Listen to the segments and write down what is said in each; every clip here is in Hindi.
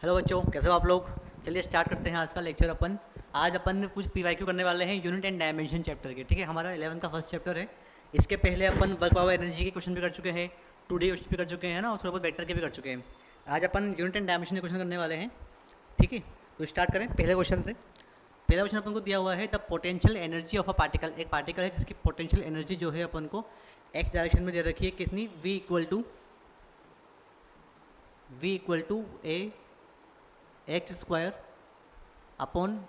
हेलो बच्चों, कैसे हो आप लोग। चलिए स्टार्ट करते हैं आज का लेक्चर। आज अपन कुछ पीवाईक्यू करने वाले हैं यूनिट एंड डायमेंशन चैप्टर के। ठीक है, हमारा 11th का फर्स्ट चैप्टर है। इसके पहले अपन वर्क पावर एनर्जी के क्वेश्चन भी कर चुके हैं, 2D क्वेश्चन भी कर चुके हैं ना, और थोड़ा बहुत वेक्टर के भी कर चुके हैं। आज अपन यूनिट एंड डायमेंशन के क्वेश्चन करने वाले हैं। ठीक है, तो स्टार्ट करें पहले क्वेश्चन से। पहला क्वेश्चन अपन को दिया हुआ है the potential energy of a particle. एक पार्टिकल है जिसकी पोटेंशियल एनर्जी जो है अपन को एक्स डायरेक्शन में दे रखी है। कितनी? v equal to A X square upon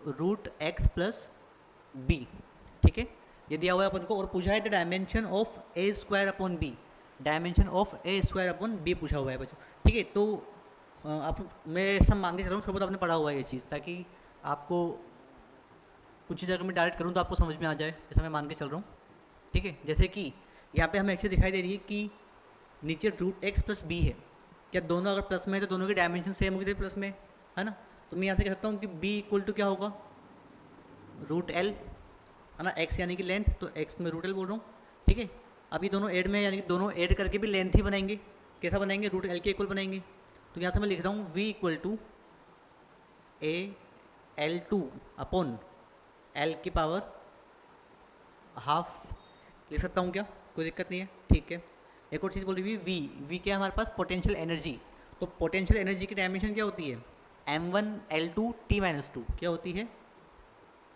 root X plus B. ठीक है, ये दिया हुआ है अपन को और पूछा है the dimension of A square upon B. Dimension of A square upon B पूछा हुआ है बच्चों। ठीक है, तो आप मैं सब मान के चल रहा हूँ, थोड़ा बहुत आपने पढ़ा हुआ है ये चीज़, ताकि आपको कुछ चीज़ अगर मैं डायरेक्ट करूँ तो आपको समझ में आ जाए, ऐसा मैं मान के चल रहा हूँ। ठीक है, जैसे कि यहाँ पे हमें एक चीज़ दिखाई दे रही है कि नीचे रूट एक्स प्लस बी है। क्या दोनों अगर प्लस में है तो दोनों की डायमेंशन सेम होगी प्लस में, है ना। तो मैं यहाँ से कह सकता हूँ कि b इक्वल टू क्या होगा, रूट एल, है ना। x यानी कि लेंथ, तो x में रूट एल बोल रहा हूँ। ठीक है, अब ये दोनों ऐड में, यानी कि दोनों ऐड करके भी लेंथ ही बनाएंगे। कैसा बनाएंगे? रूट एल के इक्वल बनाएंगे। तो यहाँ से मैं लिख रहा हूँ v equal to A L two upon L की पावर हाफ लिख सकता हूँ क्या? कोई दिक्कत नहीं है। ठीक है, एक और चीज़ बोल रही हुई वी क्या है हमारे पास? Potential energy. तो पोटेंशियल एनर्जी की डायमेंशन क्या होती है? m1l2t-2 क्या होती है?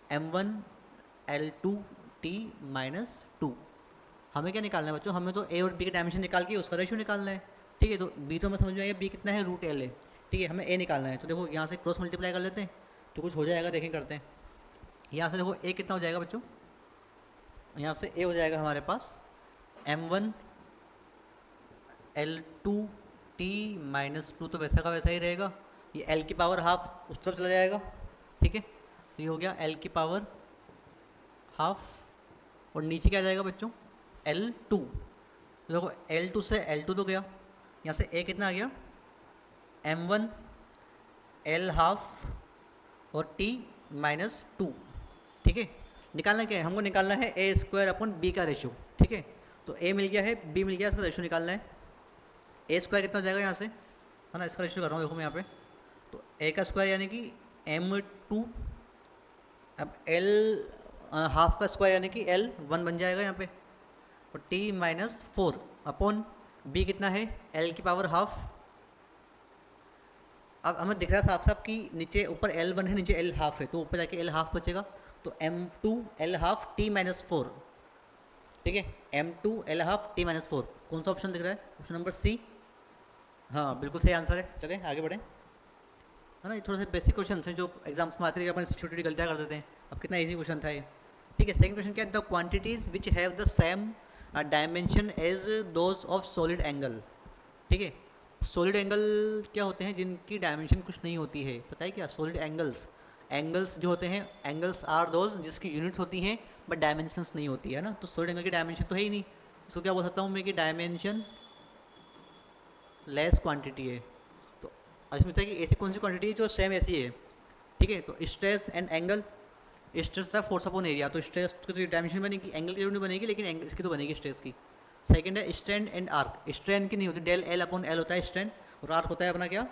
m1l2t-2। हमें क्या निकालना है बच्चों? हमें तो ए और बी की डायमेंशन निकाल के उसका रेशियो निकालना है। ठीक है, तो बी तो हमें समझ में आएगा, बी कितना है? रूट एल है। ठीक है, हमें ए निकालना है। तो देखो यहाँ से क्रॉस मल्टीप्लाई कर लेते हैं तो कुछ हो जाएगा, देखें करते हैं। यहाँ से देखो ए कितना हो जाएगा बच्चों? यहाँ से ए हो जाएगा हमारे पास m1l2t-2, तो वैसा का वैसा ही रहेगा। ये एल की पावर हाफ उस तरफ चला जाएगा। ठीक है, तो ये हो गया एल की पावर हाफ, और नीचे क्या आ जाएगा बच्चों? L2। तो देखो L2 से L2 तो गया, यहाँ से ए कितना आ गया? m1l हाफ और t-2। ठीक है, निकालना क्या है हमको? निकालना है ए स्क्वायर अपॉन बी का रेशियो। ठीक है, तो ए मिल गया है, बी मिल गया, इसका रेशियो निकालना है। ए स्क्वायर कितना हो जाएगा यहाँ से, है ना, इसका रेशियो कर रहा हूँ, देखो मैं यहाँ पे। तो ए का स्क्वायर यानी कि m2, अब एल हाफ का स्क्वायर यानी कि L1 बन जाएगा यहाँ पे, और t-4 अपॉन बी कितना है? एल की पावर हाफ। अब हमें दिख रहा है साफ साफ कि नीचे ऊपर L1 है, नीचे एल हाफ है, तो ऊपर जाके एल हाफ बचेगा। तो m2l हाफ t-4। ठीक है, m2l हाफ t-4। कौन सा ऑप्शन दिख रहा है? Option number C. हाँ, बिल्कुल सही आंसर है। चलें आगे बढ़ें, है ना। ये थोड़े से बेसिक क्वेश्चन हैं जो एग्जाम्स में आते हैं, अपन छोटी छोटी गलतियाँ कर देते हैं। अब कितना इजी क्वेश्चन था ये। ठीक है, सेकंड क्वेश्चन क्या है? The quantities which have the same dimension as those of solid angle. ठीक है, सॉलिड एंगल क्या होते हैं? जिनकी डायमेंशन कुछ नहीं होती है। पता है क्या? सॉलिड एंगल्स जो होते हैं, एंगल्स आर दोज जिसकी यूनिट्स होती हैं बट डायमेंशंस नहीं होती है ना। तो सॉलिड एंगल की डायमेंशन तो है ही नहीं, उसको क्या बोल सकता हूँ मैं कि डायमेंशन लेस क्वांटिटी है। तो इसमें बताया कि ऐसी कौन सी क्वांटिटी है जो सेम ऐसी है। ठीक है, तो स्ट्रेस एंड एंगल, स्ट्रेस होता है फोर्स अपॉन एरिया, तो स्ट्रेस की तो डायमेंशन बनेगी, एंगल की नहीं बनेगी, लेकिन इसकी तो बनेगी स्ट्रेस की। सेकंड है स्ट्रेन एंड आर्क। स्ट्रेन की नहीं होती, डेल एल अपॉन एल होता है स्ट्रेन, और आर्क होता है अपना क्या?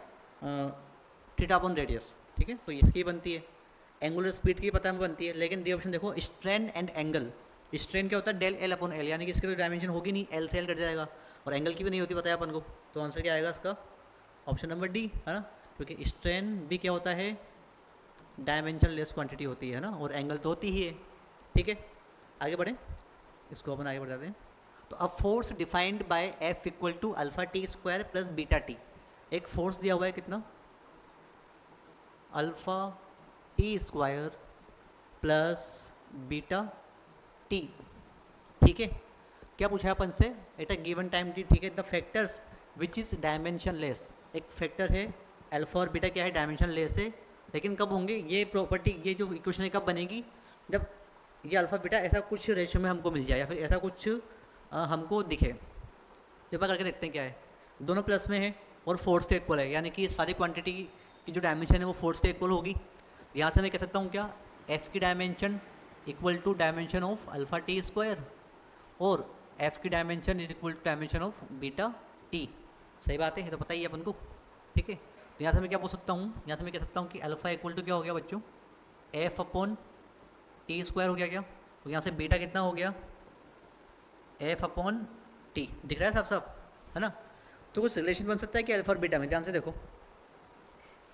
Theta upon radius. ठीक है, तो इसकी बनती है। एंगुलर स्पीड की पता हमें बनती है, लेकिन डी ऑप्शन देखो स्ट्रेन एंड एंगल। स्ट्रेन क्या होता है? डेल एल अपॉन एल, यानी कि इसकी तो डायमेंशन होगी नहीं, एल से एल कट जाएगा, और एंगल की भी नहीं होती पता है अपन को। तो आंसर क्या आएगा इसका? ऑप्शन नंबर डी, है ना, क्योंकि स्ट्रेन भी क्या होता है? डायमेंशन लेस क्वांटिटी होती है ना, और एंगल तो होती ही है। ठीक है, आगे बढ़ें, इसको अपन आगे बढ़ाते हैं। तो अब force defined by F equal to alpha T square plus beta T. एक फोर्स दिया हुआ है कितना? Alpha T square plus beta T. ठीक है, क्या पूछा है अपन से? At a given time T. ठीक है, the factors which is dimensionless. एक फैक्टर है अल्फा और बीटा, क्या है? डायमेंशन लेस है, लेकिन कब होंगे ये प्रॉपर्टी? ये जो इक्वेशन है कब बनेगी? जब ये अल्फा बीटा ऐसा कुछ रेशियो में हमको मिल जाए, या फिर ऐसा कुछ हमको दिखे। पेपर करके देखते हैं क्या है। दोनों प्लस में है और फोर्स के इक्वल है, यानी कि सारी क्वांटिटी की जो डायमेंशन है वो फोर्स के इक्वल होगी। यहाँ से मैं कह सकता हूँ क्या? एफ़ की dimension equal to dimension of alpha T square, और एफ़ की dimension is equal to dimension of beta T. सही बात है, ये तो पता ही है अपन को। ठीक है, तो यहाँ से मैं क्या बोल सकता हूँ, यहाँ से मैं कह सकता हूँ कि अल्फ़ा इक्वल टू क्या हो गया बच्चों, एफ अपॉन टी स्क्वायर हो गया क्या। तो यहाँ से बीटा कितना हो गया, एफ अपॉन टी, दिख रहा है साफ साफ, है ना। तो कुछ रिलेशन बन सकता है कि अल्फा और बीटा में, ध्यान से देखो,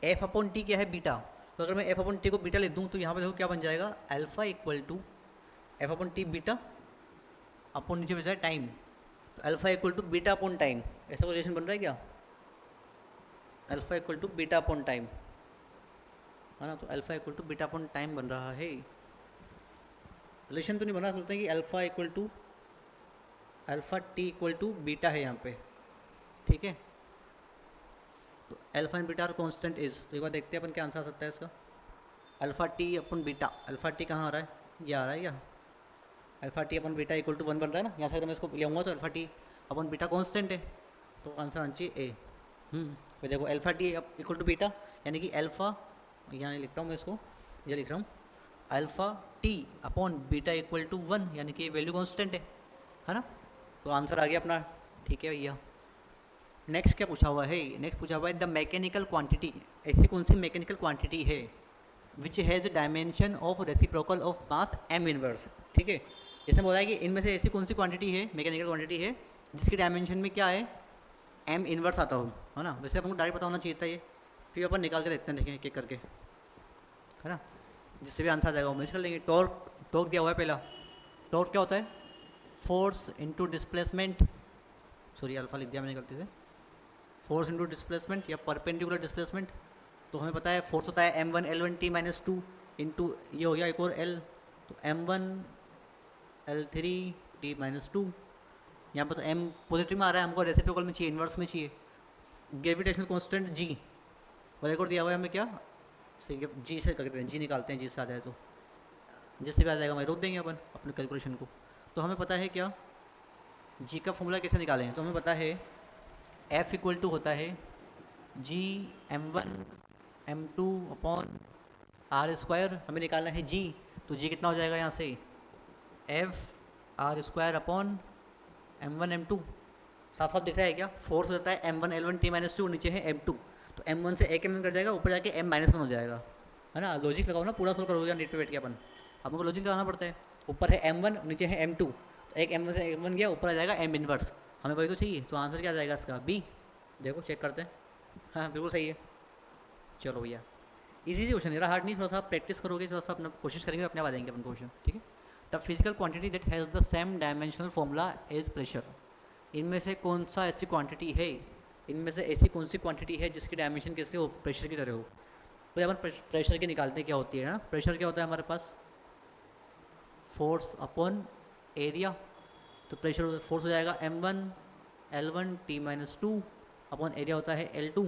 एफ अपॉन टी क्या है, बीटा। तो अगर मैं एफ अपॉन टी को बीटा लिख दूँ तो यहाँ पे देखो क्या बन जाएगा, alpha equal to F upon T beta upon नीचे बचा है टाइम, तो alpha equal to beta upon time, ऐसा कोई रिलेशन बन रहा है क्या, alpha equal to beta upon time, है ना। तो alpha equal to beta upon time बन रहा है, रिलेशन तो नहीं बना, बोलते हैं कि alpha equal to alpha T equal to beta है यहाँ पे, ठीक है। तो alpha and beta are constant is, तो एक बार देखते हैं अपन क्या आंसर आ सकता है इसका, alpha T upon beta, alpha T कहाँ आ रहा है, ये आ रहा है, या alpha T upon beta equal to 1 बन रहा है ना, यहाँ से अगर मैं इसको लेऊंगा तो alpha T upon beta constant है, तो आंसर आना चाहिए ए। तो देखो alpha T equal to beta, यानी कि अल्फा, यहाँ नहीं लिखता हूँ मैं इसको, ये लिख रहा हूँ, alpha T upon beta equal to 1, यानी कि वैल्यू कांस्टेंट है ना। तो आंसर आ गया अपना, ठीक है भैया। नेक्स्ट क्या पूछा हुआ है, नेक्स्ट पूछा हुआ है द मैकेनिकल क्वांटिटी, ऐसी कौन सी मैकेनिकल क्वांटिटी है which has dimension of reciprocal of mass M inverse, ठीक है। जैसे बोला है कि इनमें से ऐसी कौन सी क्वांटिटी है, मैकेनिकल क्वांटिटी है जिसकी डायमेंशन में क्या है, एम इनवर्स आता हो, है ना। वैसे अपन को डायरेक्ट पता होना चाहिए था ये, फिर अपन निकाल के देखते हैं, देखें एक एक करके, है ना, जिससे भी आंसर आ जाएगा। मैच कर लेंगे। टॉर्क, टॉर्क दिया हुआ है पहला, टॉर्क क्या होता है, force into displacement, sorry alpha लिख दिया मैंने गलती से, फोर्स इनटू डिस्प्लेसमेंट या परपेंडिकुलर डिस्प्लेसमेंट। तो हमें पता है फोर्स होता है m1 L1 T minus two into ये हो गया एक और L, तो m1 L3 T minus two, यहाँ पर तो m पॉजिटिव में आ रहा है, हमको रेसिप्रोकल में चाहिए, इन्वर्स में चाहिए। ग्रेविटेशनल कांस्टेंट g, और एक और दिया हुआ है हमें क्या, जी से करते हैं, जी निकालते हैं, जी से आ जाए तो जिससे भी आ जाएगा हमें रोक देंगे अपन अपने कैलकुलेशन को। तो हमें पता है क्या, जी का फॉर्मूला कैसे निकालें, तो हमें पता है F इक्वल टू होता है जी m1 m2 upon R square, हमें निकालना है जी, तो जी कितना हो जाएगा यहाँ से, F R square upon m1 m2, साफ साफ दिख रहा है क्या, फोर्स हो जाता है m1 L1 T minus two, नीचे है m2, तो m1 से एक m1 कट जाएगा, ऊपर जाके m माइनस 1 हो जाएगा, है ना। लॉजिक लगाओ ना, पूरा सोल्व करोगे नेट पे बैठ के अपन, को लॉजिक लगाना पड़ता है, ऊपर है m1 नीचे है m2, तो एक m1 से m1 गया, ऊपर आ जाएगा m इनवर्स, हमें वही तो चाहिए। तो आंसर क्या आ जाएगा इसका, बी। देखो चेक करते हैं, हाँ बिल्कुल सही है। चलो भैया, इजी क्वेश्चन, मेरा हार्ड नहीं, थोड़ा सा प्रैक्टिस करोगे, थोड़ा सा अपना कोशिश करेंगे, अपने आ जाएंगे अपन क्वेश्चन, ठीक है। The physical quantity that has the same dimensional formula is pressure, इनमें से कौन सा ऐसी क्वांटिटी है, इनमें से ऐसी कौन सी क्वांटिटी है जिसकी डायमेंशन कैसे हो, प्रेशर की तरह हो। तो अपन प्रेशर के निकालते क्या होती है ना, प्रेशर क्या होता है हमारे पास, फोर्स अपॉन एरिया, तो प्रेशर फोर्स हो जाएगा m1 L1 T minus two upon area होता है L2,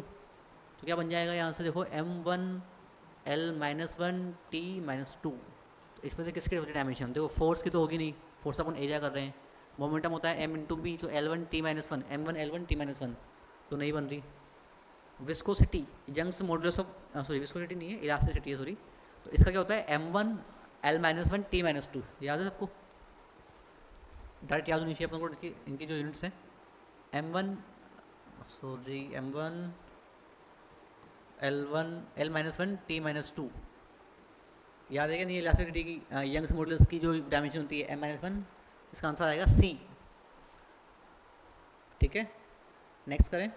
तो क्या बन जाएगा यहाँ से देखो m1 L minus 1 T minus two, तो इसमें से किसकी होती है डायमेंशन, देखो फोर्स की तो होगी नहीं, फोर्स अपन एरिया कर रहे हैं, मोमेंटम होता है m इंटू बी, तो L1 T minus 1 m1 L1 T minus 1, तो नहीं बन रही। Viscosity, Young's modulus of, sorry viscosity नहीं है, इलास्टिसिटी है सॉरी, तो इसका क्या होता है m1 L minus 1 T minus two, याद है सबको, डायरेक्ट याद होनी चाहिए अपन को, इनकी जो यूनिट्स हैं m1 sorry m1 L1 L minus 1 T minus two, याद है क्या नहीं, इलास्टिसिटी की यंग्स मॉडुलस की जो डायमेंशन होती है m माइनस 1, इसका आंसर आएगा सी, ठीक है। नेक्स्ट करें,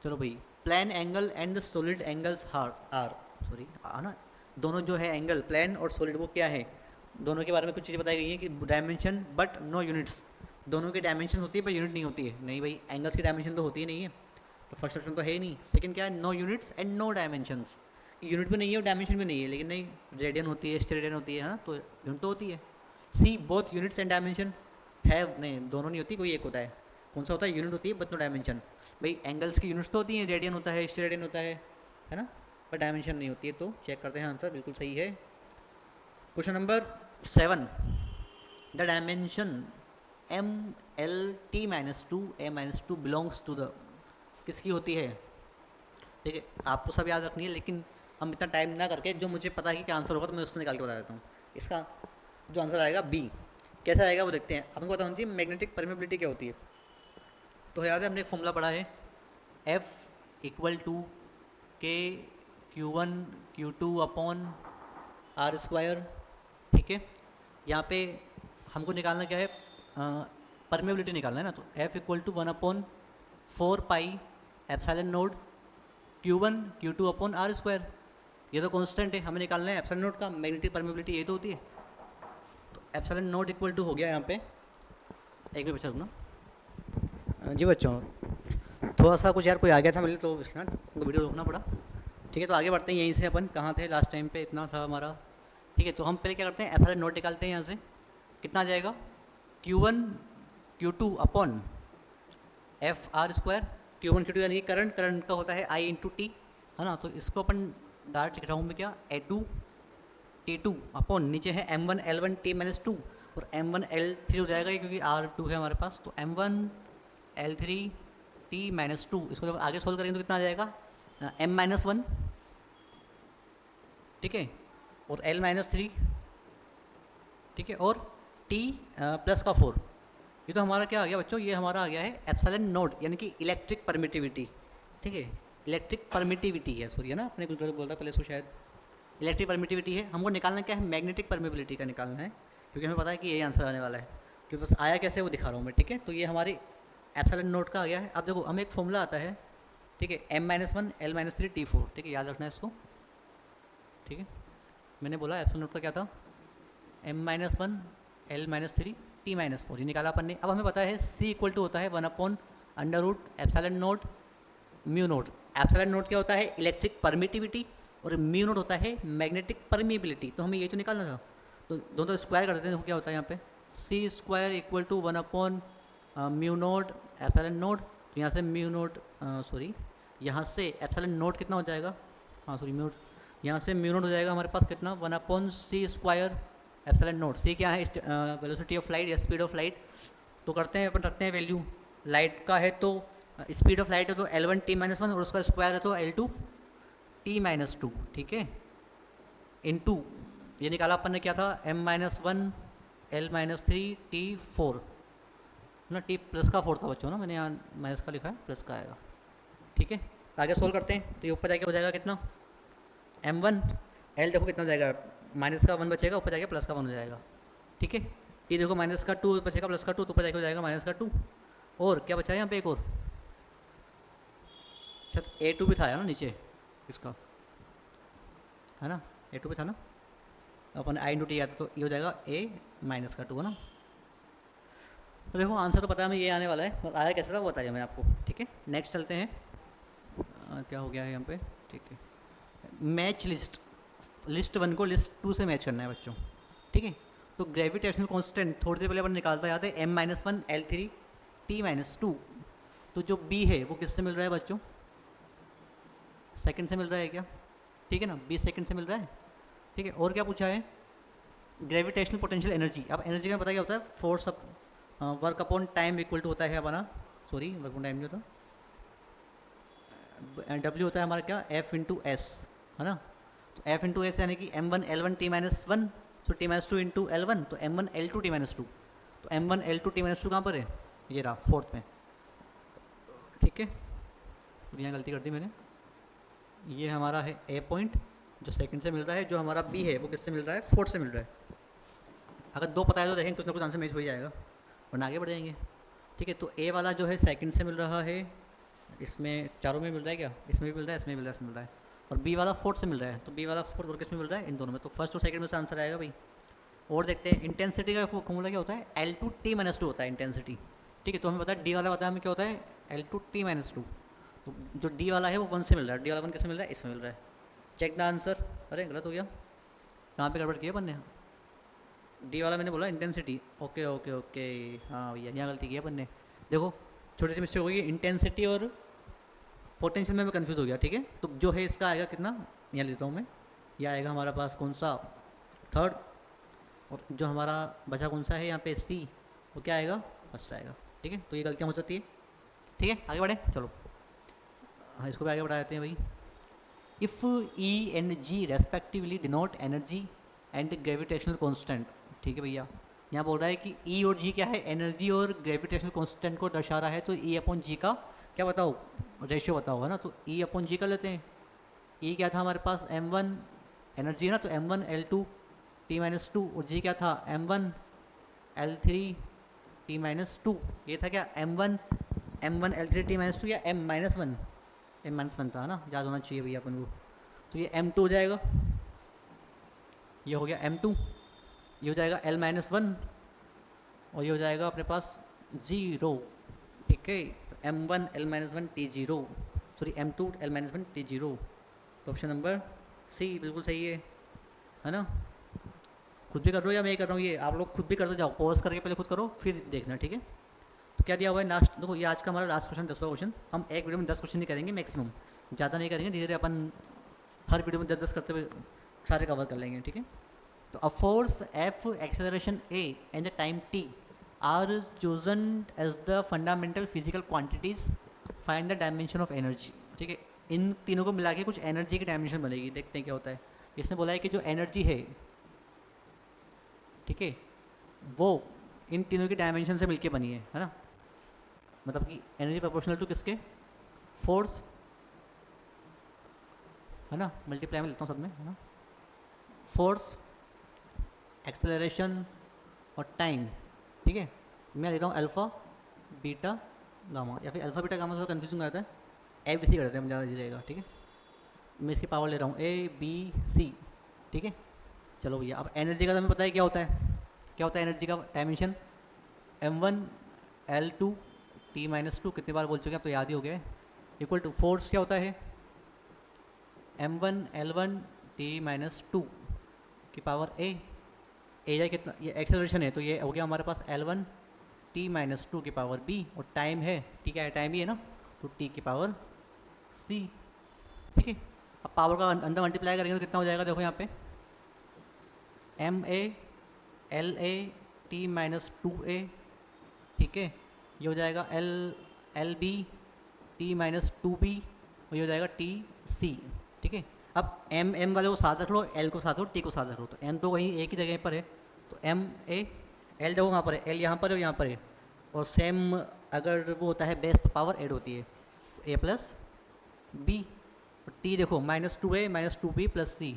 चलो भाई, plane angle and solid angles are sorry ना, दोनों जो है एंगल प्लेन और सॉलिड वो क्या है, दोनों के बारे में कुछ चीज़ें बताई गई हैं कि डायमेंशन बट नो यूनिट्स, दोनों की डायमेंशन होती है पर यूनिट नहीं होती है, नहीं भाई एंगल्स की डायमेंशन तो होती ही नहीं है, तो फर्स्ट ऑप्शन तो है ही नहीं। सेकंड क्या है, no units and no dimensions, unit भी नहीं है और डायमेंशन भी नहीं है, लेकिन नहीं रेडियन होती है, स्टेरेडियन होती है, हाँ तो यूनिट तो होती है। C both units and dimension है, नहीं दोनों नहीं होती, कोई एक होता है, कौन सा होता है, यूनिट होती है बट नो डायमेंशन। भाई एंगल्स की यूनिट्स तो होती हैं, रेडियन होता है, स्टेरेडियन होता है ना, पर डायमेंशन नहीं होती है। तो चेक करते हैं, आंसर बिल्कुल सही है। Question number 7, the dimension M L T minus two A minus two belongs to the, किसकी होती है, देखिए आपको सब याद रखनी है, लेकिन हम इतना टाइम ना करके, जो मुझे पता है कि क्या आंसर होगा तो मैं उससे निकाल के बता देता हूँ। इसका जो आंसर आएगा बी, कैसा आएगा वो देखते हैं। आपको पता होना चाहिए मैग्नेटिक परमेबिलिटी क्या होती है, तो याद है हमने एक फॉर्मूला पढ़ा है, एफ इक्वल टू के Q1 Q2 upon R square, ठीक है। यहाँ पे हमको निकालना क्या है, परमेबिलिटी निकालना है ना, तो F equal to 1/4 pi epsilon naught Q1 Q2 upon R square. ये तो कांस्टेंट है, हमें निकालना है एप्सिलॉन नोड का मैग्नेटिक परमेबिलिटी, ये तो होती है। तो एप्सिलॉन नोड इक्वल टू हो गया यहाँ पे, एक मिनट बचा रुकना जी बच्चों, थोड़ा सा कुछ यार कोई आ गया था मेरे लिए, तो इसलिए ना वीडियो रोकना पड़ा। ठीक है, तो आगे बढ़ते हैं यहीं से, अपन कहाँ थे लास्ट टाइम पे, इतना था हमारा। ठीक है, तो हम पहले क्या करते हैं, एप्सिलॉन नोड निकालते हैं यहाँ से। कितना आ जाएगा, Q1 Q2 upon F R square. Q1 Q2 यानी कि करंट का होता है I इंटू टी, है ना। तो इसको अपन डायरेक्ट लिख रहा हूँ मैं क्या, A2 T2 अपॉन नीचे है M1 L1 T-2 और M1 L3 हो जाएगा क्योंकि R2 है हमारे पास, तो M1 L3 T-2। इसको जब आगे सोल्व करेंगे तो कितना आ जाएगा, M-1, ठीक है, और L-3, ठीक है, और T प्लस का 4। ये तो हमारा क्या आ गया बच्चों, ये हमारा आ गया है एप्सिलॉन नोड यानी कि इलेक्ट्रिक परमिटिविटी, ठीक है, इलेक्ट्रिक परमिटिविटी है, सॉरी है ना, अपने कुछ बोल रहा पहले इसको, शायद इलेक्ट्रिक परमिटिविटी है। हमको निकालना क्या है, मैग्नेटिक परमिबिलिटी का निकालना है, क्योंकि हमें पता है कि यही आंसर आने वाला है, क्योंकि बस आया कैसे वो दिखा रहा हूँ मैं, ठीक है। तो ये हमारी एप्सिलॉन नोड का आ गया है। अब देखो हमें एक फॉर्मूला आता है, ठीक है, M-1 L-3 T4, ठीक है, याद रखना है इसको, ठीक है। मैंने बोला एप्सिलॉन नोड का क्या था, M-1 L-3 T-4, ये निकाला अपन ने। अब हमें पता है C इक्वल टू होता है 1/√, epsilon node mu node. Epsilon node क्या होता है, इलेक्ट्रिक परमिटिविटी, और म्यू नोड होता है मैग्नेटिक परमिबिलिटी। तो हमें ये तो निकालना था, तो दोनों स्क्वायर कर देते हैं। देखो क्या होता है यहाँ पे, C स्क्वायर इक्वल टू 1/म्यू नोड एप्सिलॉन नोड। तो यहाँ से म्यू नोड, सॉरी यहाँ से एप्सिलॉन नोड कितना हो जाएगा, हाँ सॉरी म्यू नोड, यहाँ से म्यू नोड हो जाएगा हमारे पास कितना, 1/C square epsilon node. C क्या है, वेलोसिटी ऑफ लाइट या स्पीड ऑफ लाइट। तो करते हैं अपन, रखते हैं वैल्यू, लाइट का है तो स्पीड ऑफ लाइट है तो L1 T-1 और उसका स्क्वायर है तो L2 T-2, ठीक है, इनटू ये निकाला अपन ने क्या था, M-1 L-3 T4 ना, T प्लस का 4 था बच्चों ना, मैंने यहाँ माइनस का लिखा है, प्लस का आएगा, ठीक है। आगे सोल्व करते हैं, तो ये ऊपर जाके हो जाएगा कितना, M1 L देखो कितना हो जाएगा, माइनस का 1 बचेगा, ऊपर जाके प्लस का 1 हो जाएगा, ठीक है। ये देखो माइनस का 2 बचेगा, प्लस का 2, तो ऊपर जाके हो जाएगा माइनस का 2, और क्या बचा है यहाँ पे एक और, शायद A2 भी था यार ना नीचे इसका, है ना, A2 भी था ना, अपन I इंटू टी आता तो ये हो जाएगा A-2, है ना। तो देखो आंसर तो पता है हमें ये आने वाला है, बस आया कैसे था वो बताइए मैं आपको, ठीक है। नेक्स्ट चलते हैं, क्या हो गया है यहाँ पे, ठीक है, मैच लिस्ट 1 को लिस्ट 2 से मैच करना है बच्चों, ठीक है। तो ग्रेविटेशनल कांस्टेंट थोड़ी देर पहले अपन निकालता याद है, M-1 L3 T-2। तो जो B है वो किससे मिल रहा है बच्चों, सेकंड से मिल रहा है क्या, ठीक है ना, B सेकंड से मिल रहा है, ठीक है। और क्या पूछा है, ग्रेविटेशनल पोटेंशियल एनर्जी। अब एनर्जी का पता क्या होता है, force work upon time equal to होता है हमारा, सॉरी वर्क अपॉन टाइम नहीं होता, W होता है हमारा क्या, F इंटू एस, है ना। तो F इंटू एस यानी कि M1 L1 T-1, तो T-2 इंटू L1, तो M1 L2 T-2। तो M1 L2 T-2 कहाँ पर है, ये रहा फोर्थ में, ठीक है। यहाँ गलती कर दी मैंने, ये हमारा है A पॉइंट जो सेकंड से मिल रहा है, जो हमारा B है वो किससे मिल रहा है, फोर्थ से मिल रहा है। अगर दो पता है तो देखेंगे कुछ ना कुछ आंसर मैच हो ही जाएगा, वरना आगे बढ़ जाएंगे, ठीक है। तो A वाला जो है सेकंड से मिल रहा है, इसमें चारों में मिल रहा है क्या, इसमें भी मिल रहा है, इसमें भी मिल रहा है, इसमें मिल रहा है, और B वाला फोर्थ से मिल रहा है, तो B वाला फोर्थ और किस में मिल रहा है, इन दोनों में। तो फर्स्ट और सेकंड में से आंसर आएगा भाई। और देखते हैं इंटेंसिटी का फॉर्मूला क्या होता है, L2 T-2 होता है इंटेंसिटी, ठीक है। तो हमें पता है D वाला पता है हमें क्या होता है, L2 T-2। तो जो D वाला है वो 1 से मिल रहा है, D वाला 1 किससे मिल रहा है, इसमें मिल रहा है। चेक द आंसर, अरे गलत हो गया, कहाँ पे गड़बड़ किया अपन ने, D वाला मैंने बोला इंटेंसिटी, ओके ओके ओके, हाँ भैया यहाँ गलती की अपन ने। देखो छोटी सी मिस्टेक होगी, इंटेंसिटी और पोटेंशियल में मैं कंफ्यूज हो गया, ठीक है। तो जो है इसका आएगा कितना, यहाँ लेता हूँ मैं, यह आएगा हमारा पास कौन सा, थर्ड, और जो हमारा बचा कौन सा है यहाँ पे C, वो क्या आएगा, फर्स्ट आएगा, ठीक है। तो ये गलतियाँ हो सकती है, ठीक है। आगे बढ़े चलो, हाँ इसको भी आगे बढ़ा देते हैं भाई। If E and G respectively denote energy and gravitational constant, ठीक है भैया। यहाँ बोल रहा है कि E और G क्या है, एनर्जी और ग्रेविटेशनल कॉन्स्टेंट को दर्शा रहा है, तो E अपॉन G का क्या बताओ, रेशियो बताओ, है ना। तो ई अपॉन जी कर लेते हैं। ई क्या था हमारे पास, m1 एनर्जी है ना, तो m1 L2 T minus two, और जी क्या था m1 L3 T minus two. ये था क्या m1 L3 T minus two, या m-1, m-1 था ना, याद होना चाहिए भैया अपन को। तो ये m2 हो जाएगा, ये हो गया m2, ये हो जाएगा L-1, और ये हो जाएगा अपने पास 0, ठीक है। तो m1 L-1 T0, sorry m2 L-1 T0। तो ऑप्शन नंबर सी बिल्कुल सही है ना। खुद भी कर रहे हो या मैं कर रहा हूँ, ये आप लोग खुद भी करते जाओ, पॉज करके पहले खुद करो फिर देखना, ठीक है। तो क्या दिया हुआ है लास्ट, देखो ये आज का हमारा लास्ट क्वेश्चन, 10वां क्वेश्चन। हम एक वीडियो में 10 क्वेश्चन ही करेंगे मैक्सिमम, ज़्यादा नहीं करेंगे, धीरे धीरे अपन हर वीडियो में 10-10 करते हुए सारे कवर कर लेंगे, ठीक है। तो a force F, acceleration A and the time T are chosen as the fundamental physical quantities, find the dimension of energy, ठीक है। इन तीनों को मिला के कुछ एनर्जी की डायमेंशन बनेगी, देखते हैं क्या होता है। इसने बोला है कि जो एनर्जी है, ठीक है, वो इन तीनों की डायमेंशन से मिलके बनी है ना। मतलब कि एनर्जी प्रोपोर्शनल टू किसके, फोर्स, है ना, मल्टीप्लाई में लेता हूँ सब में, है ना। फोर्स, एक्सेलरेशन और टाइम, ठीक है। मैं लेता हूँ अल्फ़ा बीटा गामा, या फिर अल्फ़ा बीटा गामा थोड़ा कन्फ्यूजिंग आता है, ए बी सी कर देते हैं, ज़्यादा इजी रहेगा, ठीक है। मैं इसकी पावर ले रहा हूँ ए बी सी, ठीक है। चलो भैया, अब एनर्जी का तो हमें पता है क्या होता है, क्या होता है एनर्जी का डायमेंशन, m1 L2 T-2, कितनी बार बोल चुके हैं आप तो याद ही हो गया है। इक्वल टू फोर्स क्या होता है, m1 L1 T-2 की पावर ए, एरिया कितना, ये एक्सेलरेशन है तो ये हो गया हमारे पास L1 T-2 की पावर b, और टाइम है, ठीक है, टाइम ही है ना, तो t की पावर c, ठीक है। अब पावर का अंदर मल्टीप्लाई करेंगे तो कितना हो जाएगा, देखो यहाँ पे M A L A T-2a, ठीक है। ये हो जाएगा एल बी T-2b, और ये हो जाएगा T-c, ठीक है। अब m वाले को साथ रख लो, l को साथ रखो, t को साथ रख लो, तो m तो कहीं एक ही जगह पर है, तो m a, l देखो कहाँ पर है, l यहाँ पर है और यहाँ पर है, और सेम अगर वो होता है बेस तो पावर ऐड होती है, तो a प्लस बी, और t देखो -2a -2b plus c,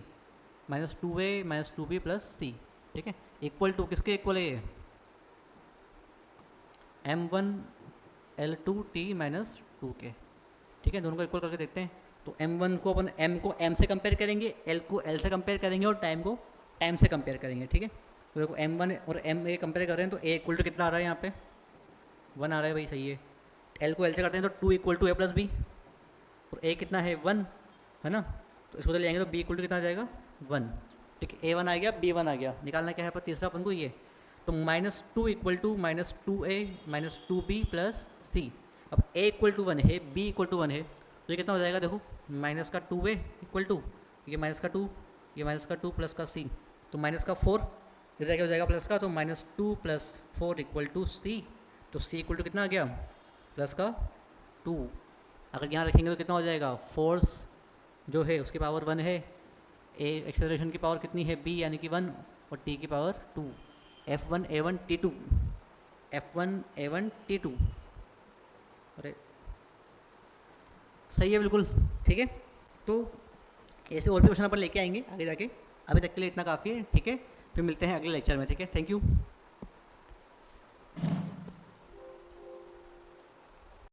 -2a -2b plus c, ठीक है। इक्वल टू किसके इक्वल है ये, m1 L2 T-2 के, ठीक है। दोनों को इक्वल करके देखते हैं। तो m1 को अपन m को m से कंपेयर करेंगे, l को l से कंपेयर करेंगे, और टाइम को टाइम से कंपेयर करेंगे, ठीक है। तो देखो m1 और ma कंपेयर कर रहे हैं, तो a इक्वल टू कितना आ रहा है यहाँ पे, 1 आ रहा है भाई, सही है। l को l से करते हैं तो 2 equal to a plus B, और a कितना है 1, है ना, तो इसको तो ले आएंगे तो b इक्वल टू कितना आ जाएगा 1, ठीक है। a1 आ गया, b1 आ गया, निकालना क्या है पर तीसरा अपन को ये, तो -2 equal to -2a -2b plus c। अब a इक्वल टू 1 है, b इक्वल टू 1 है, तो ये कितना हो जाएगा, देखो माइनस का 2a इक्वल टू, ये माइनस का 2, ये माइनस का 2 प्लस का c, तो माइनस का 4, इधर क्या हो जाएगा प्लस का, तो -2 + 4 इक्वल टू c, तो c इक्वल टू कितना आ गया, प्लस का 2। अगर यहाँ रखेंगे तो कितना हो जाएगा, फोर्स जो है उसकी पावर 1 है, ए एक्सेलरेशन की पावर कितनी है b यानी कि 1, और t की power 2, F1 A1 T2, F1 A1 T2, अरे सही है बिल्कुल, ठीक है। तो ऐसे और भी क्वेश्चन अपन लेके आएंगे आगे जाके, अभी तक के लिए इतना काफ़ी है, ठीक है। फिर मिलते हैं अगले लेक्चर में, ठीक है। Thank you.